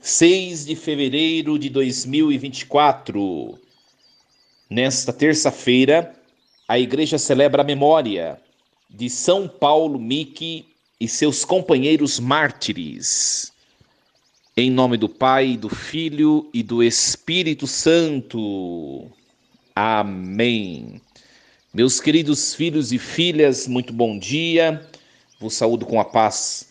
6 de fevereiro de 2024. Nesta terça-feira, a igreja celebra a memória de São Paulo Miki e seus companheiros mártires. Em nome do Pai, do Filho e do Espírito Santo. Amém. Meus queridos filhos e filhas, muito bom dia. Vos saúdo com a paz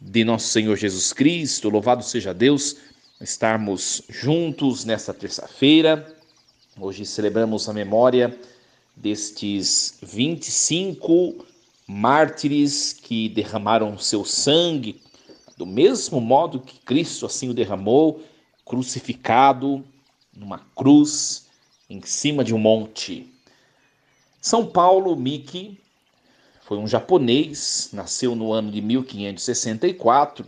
de nosso Senhor Jesus Cristo. Louvado seja Deus, estarmos juntos nesta terça-feira. Hoje celebramos a memória destes 25 mártires que derramaram seu sangue, do mesmo modo que Cristo assim o derramou, crucificado numa cruz em cima de um monte. São Paulo Miki foi um japonês, nasceu no ano de 1564,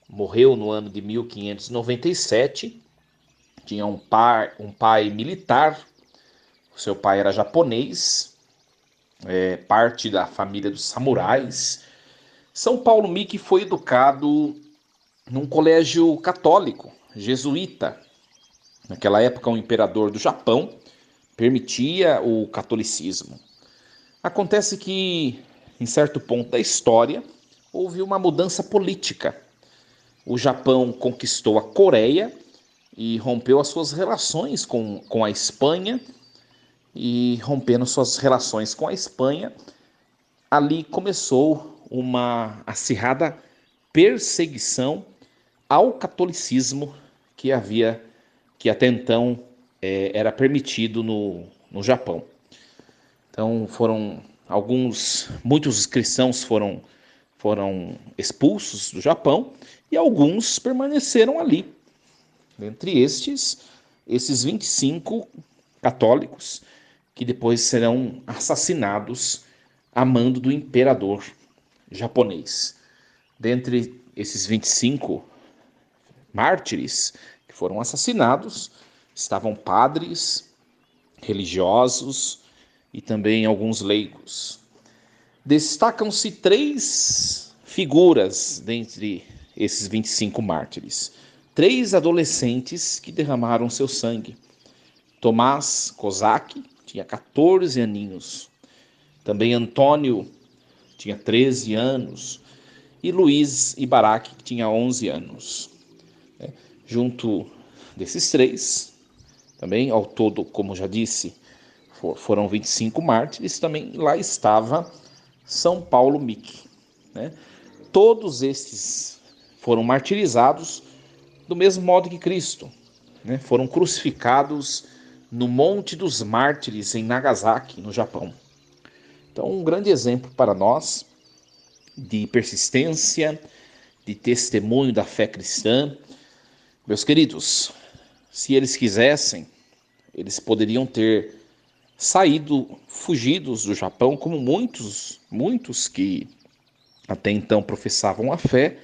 morreu no ano de 1597, tinha um pai militar, seu pai era japonês, parte da família dos samurais. São Paulo Miki foi educado num colégio católico, jesuíta. Naquela época, o imperador do Japão permitia o catolicismo. Acontece que, em certo ponto da história, houve uma mudança política. O Japão conquistou a Coreia e rompeu as suas relações com a Espanha. E rompendo suas relações com a Espanha, ali começou uma acirrada perseguição ao catolicismo que até então era permitido no Japão. Então muitos cristãos foram expulsos do Japão e alguns permaneceram ali. Entre esses 25 católicos que depois serão assassinados a mando do imperador japonês. Dentre esses 25 mártires que foram assassinados, estavam padres, religiosos e também alguns leigos. Destacam-se 3 figuras dentre esses 25 mártires. 3 adolescentes que derramaram seu sangue. Tomás Kozak tinha 14 aninhos. Também Antônio tinha 13 anos. E Luiz Ibaraki, que tinha 11 anos. Junto desses 3, também ao todo, como já disse, foram 25 mártires, também lá estava São Paulo Miki. Todos estes foram martirizados do mesmo modo que Cristo. Foram crucificados no Monte dos Mártires, em Nagasaki, no Japão. Então, um grande exemplo para nós de persistência, de testemunho da fé cristã. Meus queridos, se eles quisessem, eles poderiam ter fugidos do Japão, como muitos que até então professavam a fé,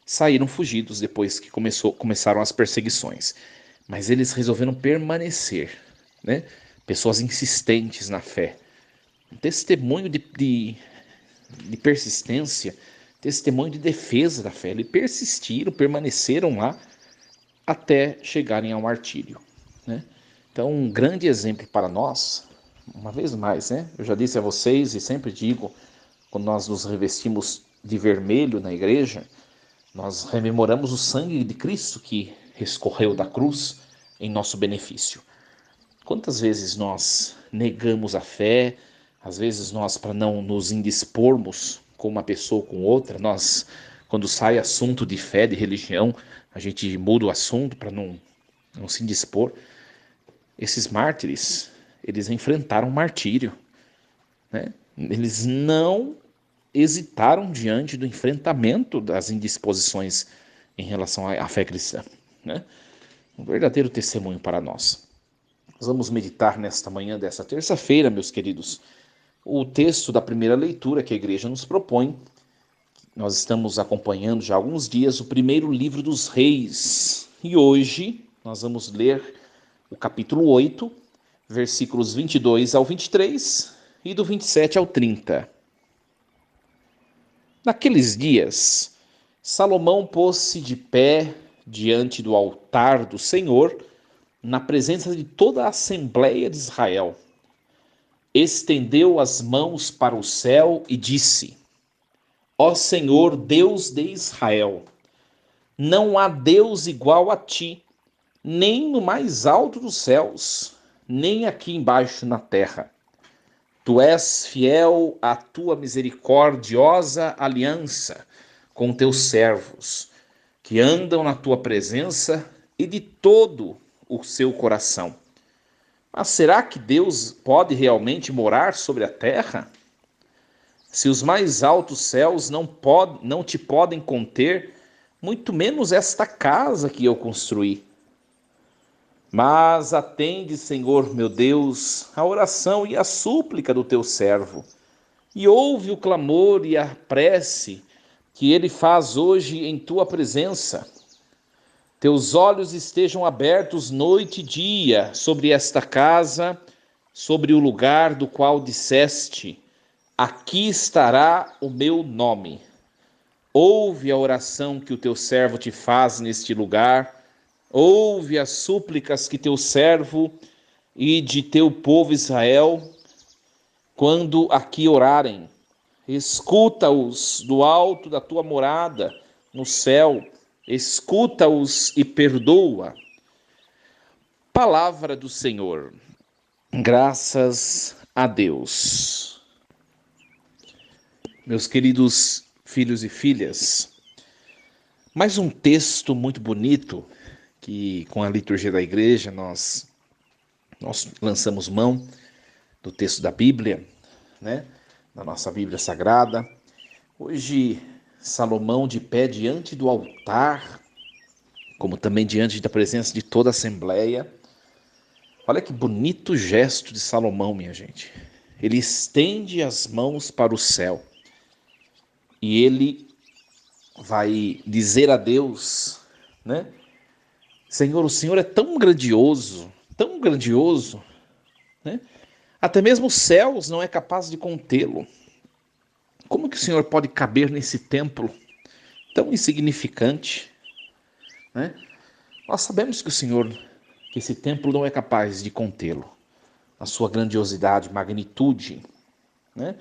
saíram fugidos depois que começaram as perseguições. Mas eles resolveram permanecer, Pessoas insistentes na fé. Um testemunho de persistência, testemunho de defesa da fé. Eles persistiram, permaneceram lá até chegarem ao martírio. Então, um grande exemplo para nós, uma vez mais, eu já disse a vocês e sempre digo, quando nós nos revestimos de vermelho na igreja, nós rememoramos o sangue de Cristo que escorreu da cruz em nosso benefício. Quantas vezes nós negamos a fé, às vezes nós, para não nos indispormos com uma pessoa ou com outra, nós, quando sai assunto de fé, de religião, a gente muda o assunto para não se indispor. Esses mártires, eles enfrentaram martírio, Eles não hesitaram diante do enfrentamento das indisposições em relação à fé cristã, Um verdadeiro testemunho para nós. Nós vamos meditar nesta manhã desta terça-feira, meus queridos, o texto da primeira leitura que a igreja nos propõe. Nós estamos acompanhando já há alguns dias o primeiro livro dos Reis. E hoje nós vamos ler o capítulo 8, versículos 22 ao 23 e do 27 ao 30. Naqueles dias, Salomão pôs-se de pé diante do altar do Senhor, na presença de toda a Assembleia de Israel. Estendeu as mãos para o céu e disse: Ó Senhor, Deus de Israel, não há Deus igual a ti, nem no mais alto dos céus, nem aqui embaixo na terra. Tu és fiel à tua misericordiosa aliança com teus servos, que andam na tua presença e de todo o seu coração. Mas será que Deus pode realmente morar sobre a terra? Se os mais altos céus não te podem conter, muito menos esta casa que eu construí. Mas atende, Senhor meu Deus, a oração e a súplica do teu servo, e ouve o clamor e a prece que ele faz hoje em tua presença. Teus olhos estejam abertos noite e dia sobre esta casa, sobre o lugar do qual disseste: aqui estará o meu nome. Ouve a oração que o teu servo te faz neste lugar, ouve as súplicas que teu servo e de teu povo Israel, quando aqui orarem. Escuta-os do alto da tua morada no céu, escuta-os e perdoa. Palavra do Senhor. Graças a Deus. Meus queridos filhos e filhas, mais um texto muito bonito que com a liturgia da igreja nós lançamos mão do texto da Bíblia, né? Da nossa Bíblia Sagrada. Hoje, Salomão de pé diante do altar, como também diante da presença de toda a Assembleia. Olha que bonito gesto de Salomão, minha gente. Ele estende as mãos para o céu e ele vai dizer a Deus, né? Senhor, o Senhor é tão grandioso, né? Até mesmo os céus não é capaz de contê-lo. Como que o Senhor pode caber nesse templo tão insignificante, né? Nós sabemos que que esse templo não é capaz de contê-lo, a sua grandiosidade, magnitude, né?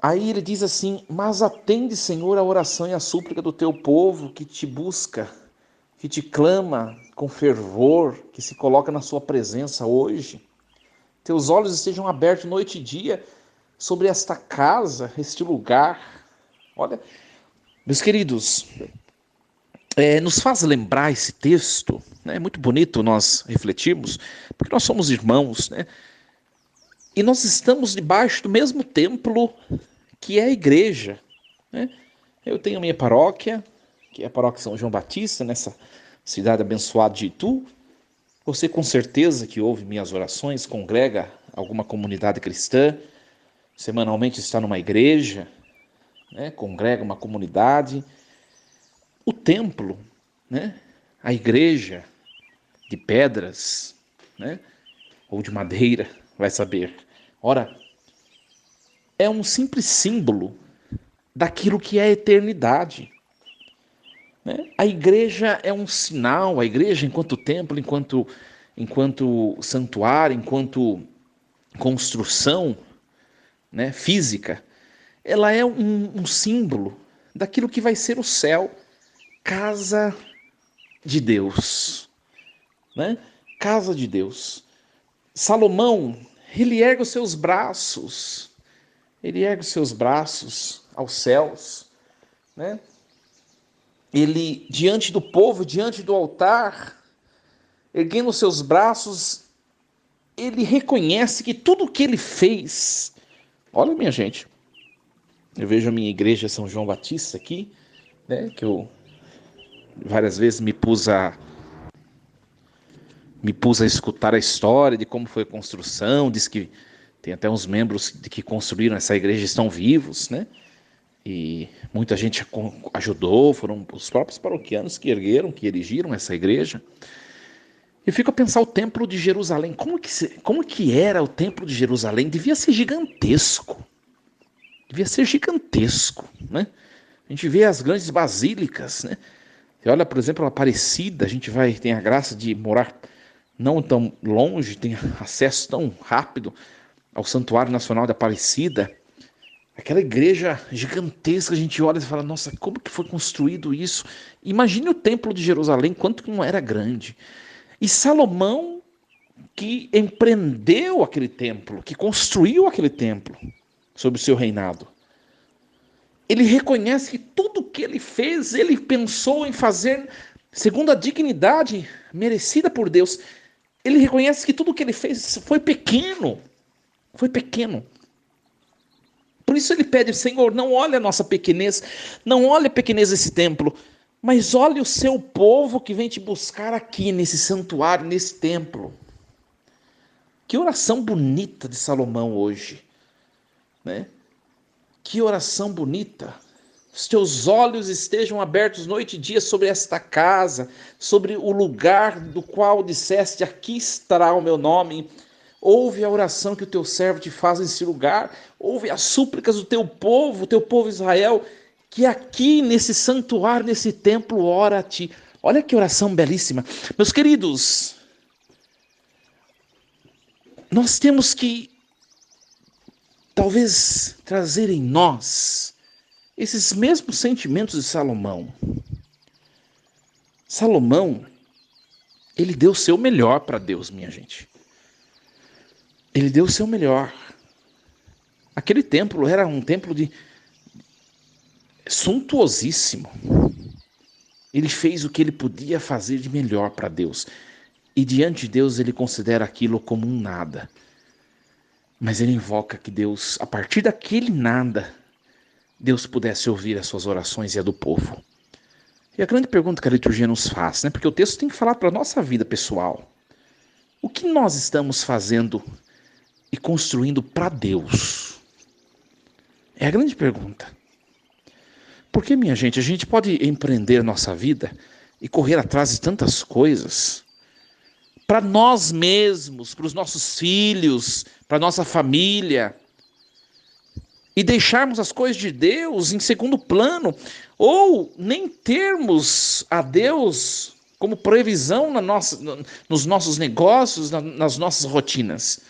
Aí ele diz assim: mas atende, Senhor, a oração e a súplica do teu povo que te busca, que te clama com fervor, que se coloca na sua presença hoje. Teus olhos estejam abertos noite e dia sobre esta casa, este lugar. Olha, meus queridos, nos faz lembrar esse texto, né? É muito bonito nós refletirmos, porque nós somos irmãos, né? E nós estamos debaixo do mesmo templo que é a igreja, né? Eu tenho a minha paróquia, que é a paróquia São João Batista, nessa cidade abençoada de Itu. Você com certeza que ouve minhas orações, congrega alguma comunidade cristã, semanalmente está numa igreja, né? Congrega uma comunidade. O templo, né? A igreja de pedras, né? Ou de madeira, vai saber. Ora, é um simples símbolo daquilo que é a eternidade, né? A igreja é um sinal, a igreja enquanto templo, enquanto santuário, enquanto construção, né, física, ela é um símbolo daquilo que vai ser o céu, casa de Deus, né? Casa de Deus. Salomão, ele ergue os seus braços, aos céus, né? Ele, diante do povo, diante do altar, erguendo os seus braços, ele reconhece que tudo o que ele fez... Olha, minha gente, eu vejo a minha igreja São João Batista aqui, né? Que eu várias vezes me pus a escutar a história de como foi a construção. Diz que tem até uns membros que construíram essa igreja estão vivos, né? E muita gente ajudou, foram os próprios paroquianos que erigiram essa igreja. Eu fico a pensar o templo de Jerusalém, como que era o templo de Jerusalém? Devia ser gigantesco, né? A gente vê as grandes basílicas, né? Você olha, por exemplo, a Aparecida, a gente tem a graça de morar não tão longe, tem acesso tão rápido ao Santuário Nacional da Aparecida. Aquela igreja gigantesca, a gente olha e fala, nossa, como que foi construído isso? Imagine o Templo de Jerusalém, quanto que não era grande. E Salomão, que empreendeu aquele templo, que construiu aquele templo sob o seu reinado. Ele reconhece que tudo que ele fez, ele pensou em fazer segundo a dignidade merecida por Deus. Ele reconhece que tudo que ele fez foi pequeno. Foi pequeno. Por isso ele pede, Senhor, não olhe a nossa pequenez, não olhe a pequenez desse templo, mas olhe o seu povo que vem te buscar aqui, nesse santuário, nesse templo. Que oração bonita de Salomão hoje, né? Que oração bonita. Os teus olhos estejam abertos noite e dia sobre esta casa, sobre o lugar do qual disseste, aqui estará o meu nome. Ouve a oração que o teu servo te faz nesse lugar, ouve as súplicas do teu povo Israel, que aqui nesse santuário, nesse templo, ora a ti. Olha que oração belíssima. Meus queridos, nós temos que talvez trazer em nós esses mesmos sentimentos de Salomão. Salomão, ele deu o seu melhor para Deus, minha gente. Ele deu o seu melhor. Aquele templo era um templo suntuosíssimo. Ele fez o que ele podia fazer de melhor para Deus. E diante de Deus ele considera aquilo como um nada. Mas ele invoca que Deus, a partir daquele nada, Deus pudesse ouvir as suas orações e a do povo. E a grande pergunta que a liturgia nos faz, né? Porque o texto tem que falar para a nossa vida pessoal. O que nós estamos fazendo e construindo para Deus? É a grande pergunta. Porque, minha gente, a gente pode empreender nossa vida e correr atrás de tantas coisas para nós mesmos, para os nossos filhos, para a nossa família, e deixarmos as coisas de Deus em segundo plano, ou nem termos a Deus como previsão nos nossos negócios, nas nossas rotinas.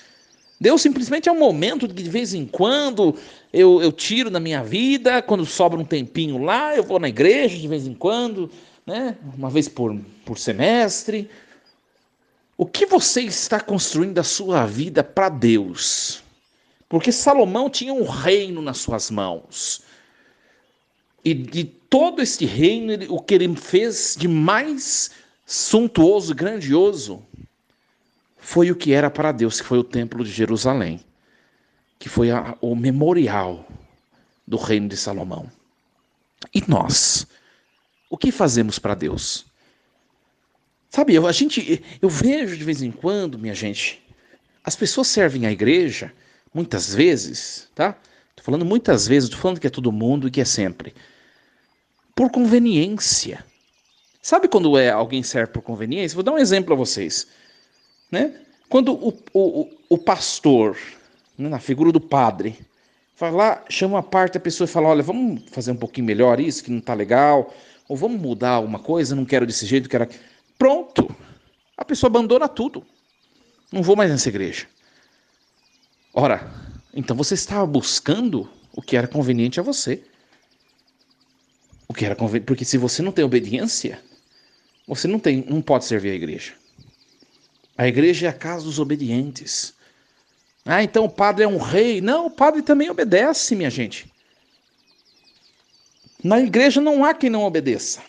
Deus simplesmente é um momento que de vez em quando eu tiro da minha vida, quando sobra um tempinho lá, eu vou na igreja de vez em quando, né? Uma vez por semestre. O que você está construindo da sua vida para Deus? Porque Salomão tinha um reino nas suas mãos. E de todo este reino, o que ele fez de mais suntuoso, grandioso, foi o que era para Deus, que foi o Templo de Jerusalém, que foi o memorial do reino de Salomão. E nós, o que fazemos para Deus? Sabe, eu vejo de vez em quando, minha gente, as pessoas servem à igreja, muitas vezes, tá? Estou falando muitas vezes, estou falando que é todo mundo e que é sempre, por conveniência. Sabe quando alguém serve por conveniência? Vou dar um exemplo a vocês. Né? Quando o pastor, né, na figura do padre, vai lá, chama a parte da pessoa e fala, olha, vamos fazer um pouquinho melhor isso, que não está legal, ou vamos mudar alguma coisa, não quero desse jeito, quero... Pronto, a pessoa abandona tudo, não vou mais nessa igreja. Ora, então você estava buscando o que era conveniente a você. O que era conveniente, porque se você não tem obediência, você não pode servir a igreja. A igreja é a casa dos obedientes. Ah, então o padre é um rei. Não, o padre também obedece, minha gente. Na igreja não há quem não obedeça.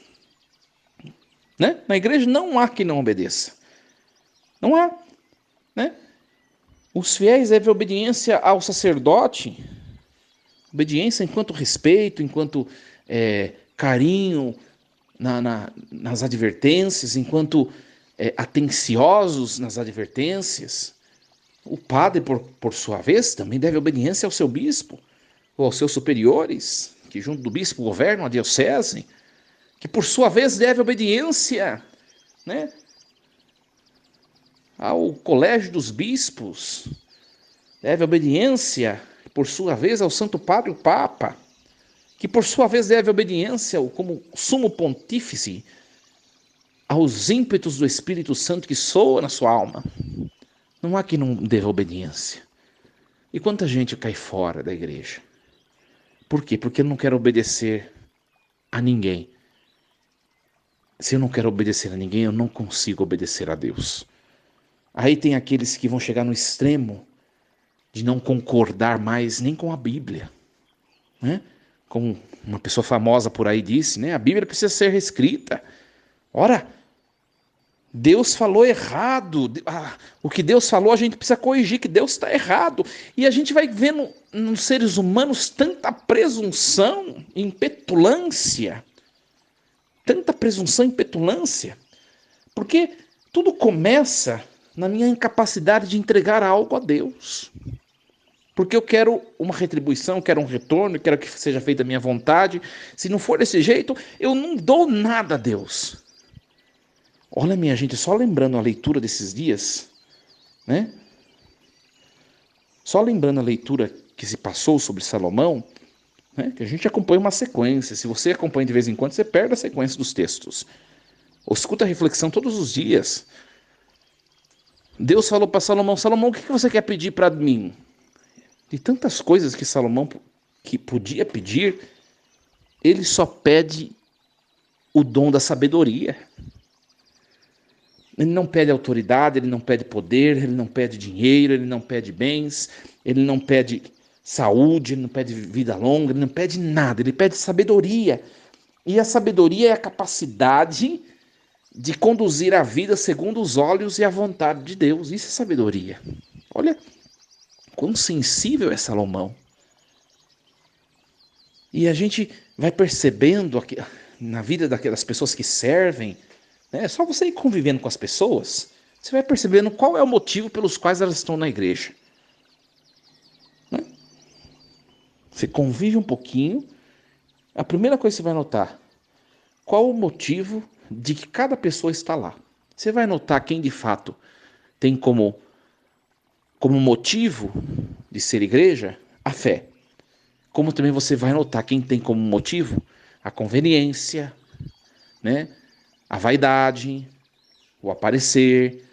Né? Na igreja não há quem não obedeça. Não há. Né? Os fiéis devem obediência ao sacerdote. Obediência enquanto respeito, enquanto carinho nas advertências, enquanto atenciosos nas advertências. O padre, por sua vez, também deve obediência ao seu bispo, ou aos seus superiores, que junto do bispo governam a diocese, que por sua vez deve obediência, né, ao colégio dos bispos, deve obediência, por sua vez, ao Santo Padre, o Papa, que por sua vez deve obediência como sumo pontífice, aos ímpetos do Espírito Santo que soa na sua alma. Não há quem não dê obediência. E quanta gente cai fora da igreja? Por quê? Porque eu não quero obedecer a ninguém. Se eu não quero obedecer a ninguém, eu não consigo obedecer a Deus. Aí tem aqueles que vão chegar no extremo de não concordar mais nem com a Bíblia, né? Como uma pessoa famosa por aí disse, né? A Bíblia precisa ser reescrita. Ora, Deus falou errado. O que Deus falou a gente precisa corrigir, que Deus está errado. E a gente vai vendo nos seres humanos tanta presunção, petulância. Tanta presunção e petulância. Porque tudo começa na minha incapacidade de entregar algo a Deus. Porque eu quero uma retribuição, quero um retorno, quero que seja feita a minha vontade. Se não for desse jeito, eu não dou nada a Deus. Olha, minha gente, só lembrando a leitura desses dias, né? Só lembrando a leitura que se passou sobre Salomão, né? Que a gente acompanha uma sequência. Se você acompanha de vez em quando, você perde a sequência dos textos. Ou escuta a reflexão todos os dias. Deus falou para Salomão: Salomão, o que você quer pedir para mim? De tantas coisas que Salomão que podia pedir, ele só pede o dom da sabedoria. Ele não pede autoridade, ele não pede poder, ele não pede dinheiro, ele não pede bens, ele não pede saúde, ele não pede vida longa, ele não pede nada, ele pede sabedoria. E a sabedoria é a capacidade de conduzir a vida segundo os olhos e a vontade de Deus. Isso é sabedoria. Olha quão sensível é Salomão. E a gente vai percebendo aqui, na vida daquelas pessoas que servem, né? É só você ir convivendo com as pessoas, você vai percebendo qual é o motivo pelos quais elas estão na igreja. Né? Você convive um pouquinho, a primeira coisa que você vai notar, qual o motivo de que cada pessoa está lá. Você vai notar quem de fato tem como motivo de ser igreja a fé. Como também você vai notar quem tem como motivo a conveniência, né? A vaidade, o aparecer,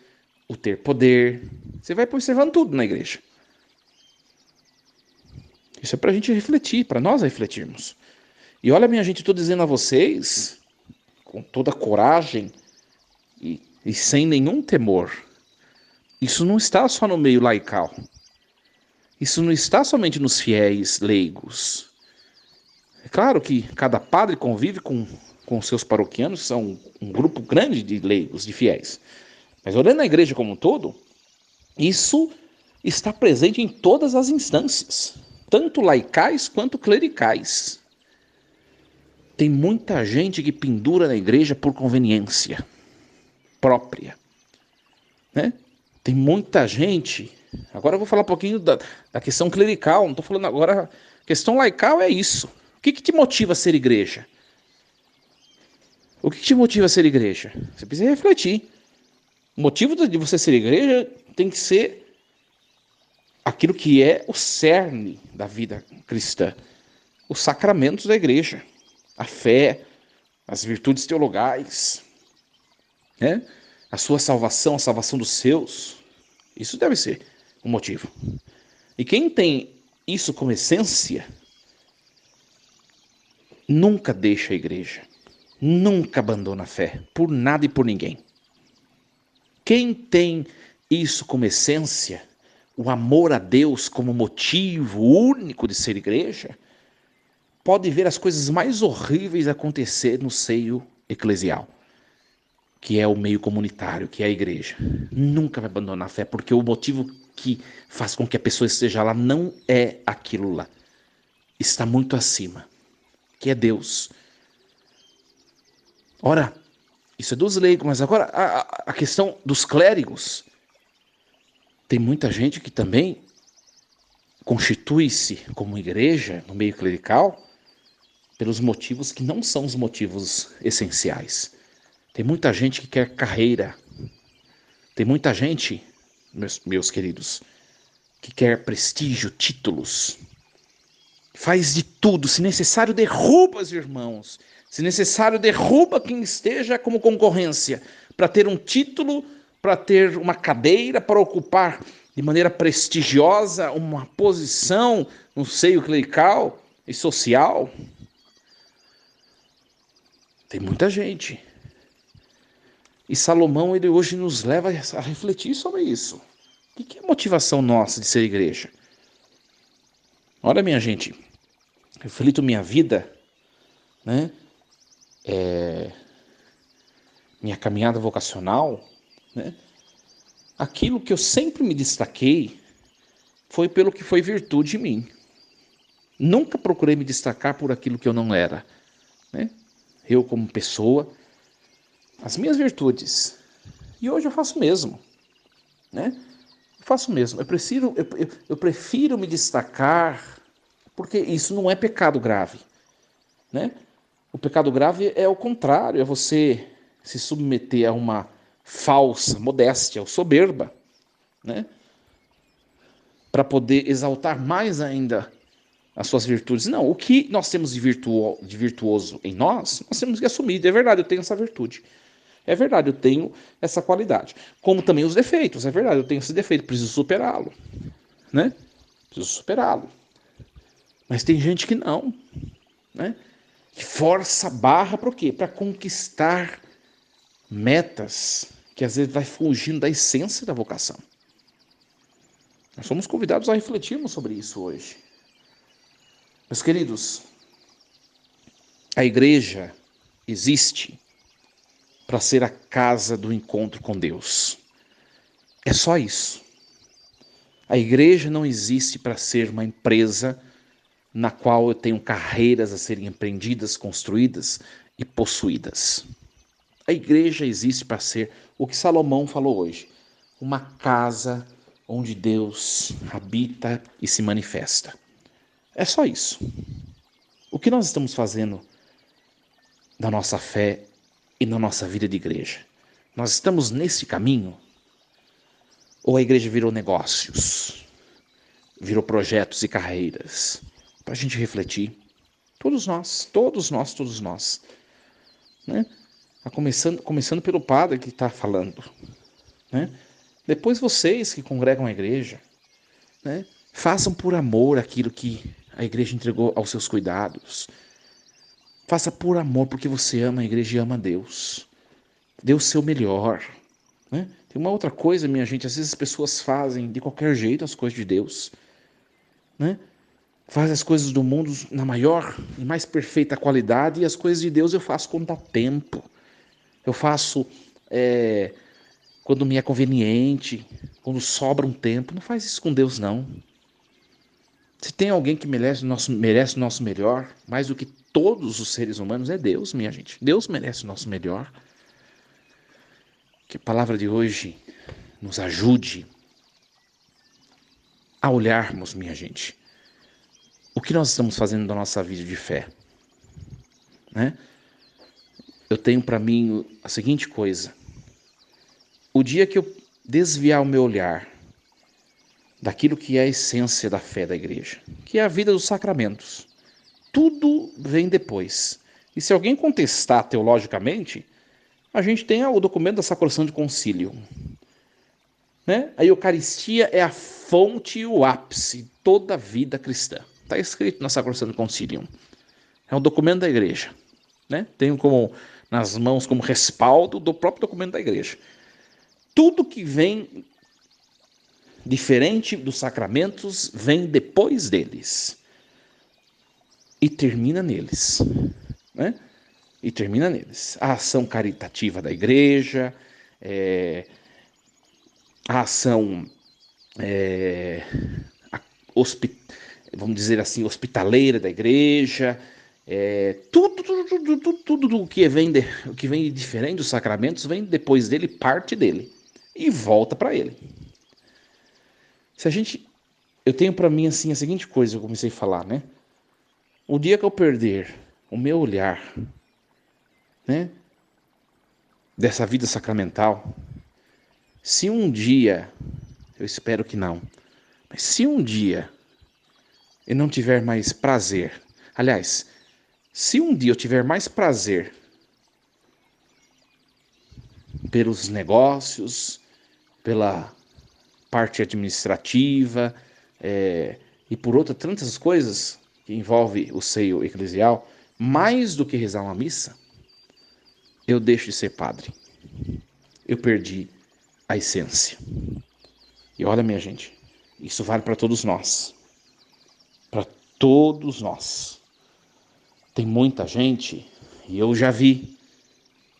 o ter poder. Você vai observando tudo na igreja. Isso é para a gente refletir, para nós refletirmos. E olha, minha gente, estou dizendo a vocês, com toda coragem e sem nenhum temor, isso não está só no meio laical. Isso não está somente nos fiéis leigos. É claro que cada padre convive com seus paroquianos, são um grupo grande de leigos, de fiéis. Mas olhando a igreja como um todo, isso está presente em todas as instâncias, tanto laicais quanto clericais. Tem muita gente que pendura na igreja por conveniência própria, né? Tem muita gente. Agora eu vou falar um pouquinho da questão clerical, não estou falando agora. A questão laical é isso. O que te motiva a ser igreja? O que te motiva a ser igreja? Você precisa refletir. O motivo de você ser igreja tem que ser aquilo que é o cerne da vida cristã. Os sacramentos da igreja. A fé, as virtudes teologais, né? A sua salvação, a salvação dos seus. Isso deve ser o motivo. E quem tem isso como essência, nunca deixa a igreja. Nunca abandona a fé, por nada e por ninguém. Quem tem isso como essência, o amor a Deus como motivo único de ser igreja, pode ver as coisas mais horríveis acontecer no seio eclesial, que é o meio comunitário, que é a igreja. Nunca vai abandonar a fé, porque o motivo que faz com que a pessoa esteja lá não é aquilo lá. Está muito acima, que é Deus. Ora, isso é dos leigos, mas agora a questão dos clérigos. Tem muita gente que também constitui-se como igreja no meio clerical pelos motivos que não são os motivos essenciais. Tem muita gente que quer carreira. Tem muita gente, meus queridos, que quer prestígio, títulos. faz de tudo, se necessário derruba os irmãos, se necessário derruba quem esteja como concorrência, para ter um título, para ter uma cadeira, para ocupar de maneira prestigiosa uma posição no seio clerical e social. Tem muita gente. E Salomão, ele hoje nos leva a refletir sobre isso. O que é a motivação nossa de ser igreja? Olha, minha gente, reflito minha vida, né? Minha caminhada vocacional, né? Aquilo que eu sempre me destaquei foi pelo que foi virtude em mim. Nunca procurei me destacar por aquilo que eu não era, né? Eu como pessoa, as minhas virtudes. E hoje eu faço o mesmo, né? Eu faço o mesmo. Eu prefiro me destacar, porque isso não é pecado grave, né? O pecado grave é o contrário, é você se submeter a uma falsa modéstia ou soberba, né? Para poder exaltar mais ainda as suas virtudes. Não, o que nós temos de virtuoso em nós temos que assumir. É verdade, eu tenho essa virtude. É verdade, eu tenho essa qualidade. Como também os defeitos. É verdade, eu tenho esse defeito, preciso superá-lo, né? Preciso superá-lo. Mas tem gente que não, né? Que força a barra para o quê? Para conquistar metas que às vezes vai fugindo da essência da vocação. Nós somos convidados a refletirmos sobre isso hoje. Meus queridos, a igreja existe para ser a casa do encontro com Deus. É só isso. A igreja não existe para ser uma empresa na qual eu tenho carreiras a serem empreendidas, construídas e possuídas. A igreja existe para ser o que Salomão falou hoje, uma casa onde Deus habita e se manifesta. É só isso. O que nós estamos fazendo na nossa fé e na nossa vida de igreja? Nós estamos nesse caminho? Ou a igreja virou negócios? Virou projetos e carreiras? Para a gente refletir. Todos nós, todos nós, todos nós. Né? Começando pelo padre que está falando. Né? Depois vocês que congregam a igreja. Né? Façam por amor aquilo que a igreja entregou aos seus cuidados. Faça por amor, porque você ama a igreja e ama a Deus. Dê o seu melhor. Né? Tem uma outra coisa, minha gente, às vezes as pessoas fazem de qualquer jeito as coisas de Deus. Né? Faz as coisas do mundo na maior e mais perfeita qualidade, e as coisas de Deus eu faço quando dá tempo. Eu faço quando me é conveniente, quando sobra um tempo. Não faz isso com Deus, não. Se tem alguém que merece o nosso melhor, mais do que todos os seres humanos, é Deus, minha gente. Deus merece o nosso melhor. Que a palavra de hoje nos ajude a olharmos, minha gente, o que nós estamos fazendo da nossa vida de fé. Né? Eu tenho para mim a seguinte coisa. O dia que eu desviar o meu olhar daquilo que é a essência da fé da igreja, que é a vida dos sacramentos, tudo vem depois. E se alguém contestar teologicamente, a gente tem o documento da Sacrosanto de Concílio. Né? A Eucaristia é a fonte e o ápice de toda a vida cristã. Está escrito na Sacrosanto Concilium. É um documento da igreja. Né? Tenho nas mãos como respaldo do próprio documento da igreja. Tudo que vem diferente dos sacramentos vem depois deles. E termina neles. Né? E termina neles. A ação caritativa da igreja, a ação, vamos dizer assim, hospitaleira da igreja, tudo do que vem diferente dos sacramentos vem depois dele, parte dele e volta para ele. Eu tenho para mim assim a seguinte coisa, eu comecei a falar, né? O dia que eu perder o meu olhar, né, dessa vida sacramental, se um dia, eu espero que não, mas se um dia e não tiver mais prazer, aliás, se um dia eu tiver mais prazer pelos negócios, pela parte administrativa, e por outras tantas coisas que envolve o seio eclesial, mais do que rezar uma missa, eu deixo de ser padre. Eu perdi a essência. E olha, minha gente, isso vale para todos nós. Para todos nós. Tem muita gente, e eu já vi,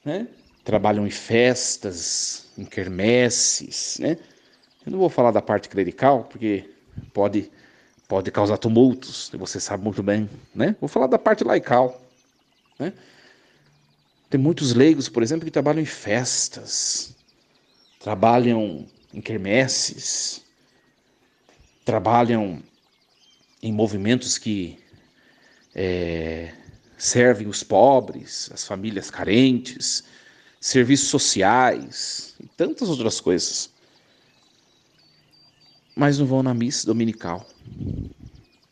né? Trabalham em festas, em quermesses, né? Eu não vou falar da parte clerical, porque pode causar tumultos, você sabe muito bem, né? Vou falar da parte laical, né? Tem muitos leigos, por exemplo, que trabalham em festas, trabalham em quermesses, trabalham em movimentos que servem os pobres, as famílias carentes, serviços sociais e tantas outras coisas. Mas não vão na missa dominical.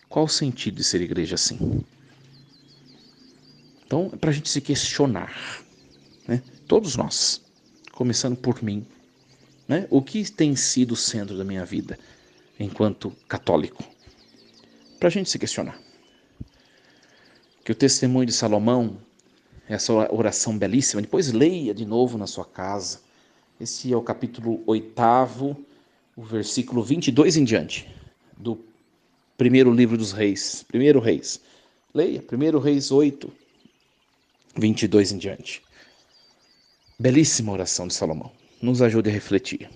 Qual o sentido de ser igreja assim? Então, é para a gente se questionar, né? Todos nós, começando por mim, né? O que tem sido o centro da minha vida enquanto católico? Para a gente se questionar. Que o testemunho de Salomão, essa oração belíssima, depois leia de novo na sua casa. Esse é o capítulo 8º, o versículo 22 em diante, do primeiro livro dos reis, primeiro reis. Leia, primeiro reis 8, 22 em diante. Belíssima oração de Salomão. Nos ajude a refletir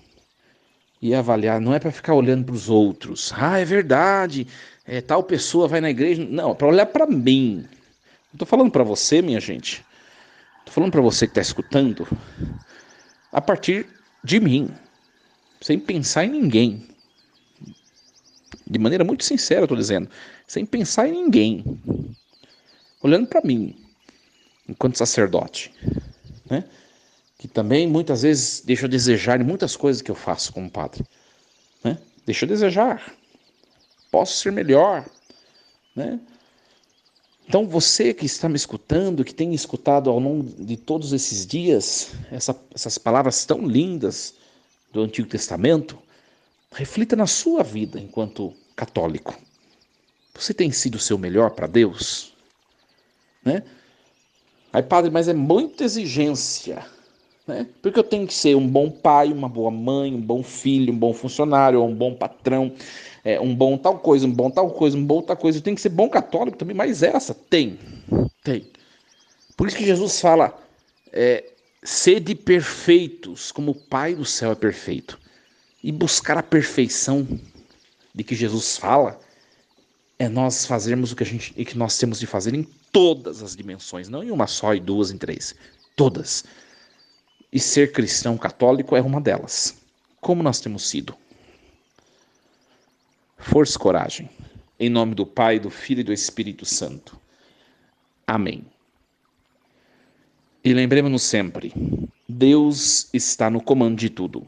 e avaliar. Não é para ficar olhando para os outros. Ah, é verdade, tal pessoa vai na igreja. Não, é para olhar para mim. Não estou falando para você, minha gente. Estou falando para você que está escutando a partir de mim, sem pensar em ninguém. De maneira muito sincera, estou dizendo, sem pensar em ninguém. Olhando para mim, enquanto sacerdote, né? Que também muitas vezes deixa a desejar em muitas coisas que eu faço como padre, né? Deixa a desejar. Posso ser melhor, né? Então você que está me escutando, que tem escutado ao longo de todos esses dias essas palavras tão lindas do Antigo Testamento, reflita na sua vida enquanto católico. Você tem sido o seu melhor para Deus? Né? Aí, padre, mas é muita exigência, né? Porque eu tenho que ser um bom pai, uma boa mãe, um bom filho, um bom funcionário, um bom patrão, um bom tal coisa, um bom tal coisa, um bom tal coisa. Eu tenho que ser bom católico também, mas essa tem. Por isso que Jesus fala, sede perfeitos, como o Pai do céu é perfeito. E buscar a perfeição de que Jesus fala é nós fazermos o que nós temos de fazer em todas as dimensões, não em uma só, em duas, em três, todas. E ser cristão católico é uma delas. Como nós temos sido? Força e coragem. Em nome do Pai, do Filho e do Espírito Santo. Amém. E lembremos-nos sempre, Deus está no comando de tudo.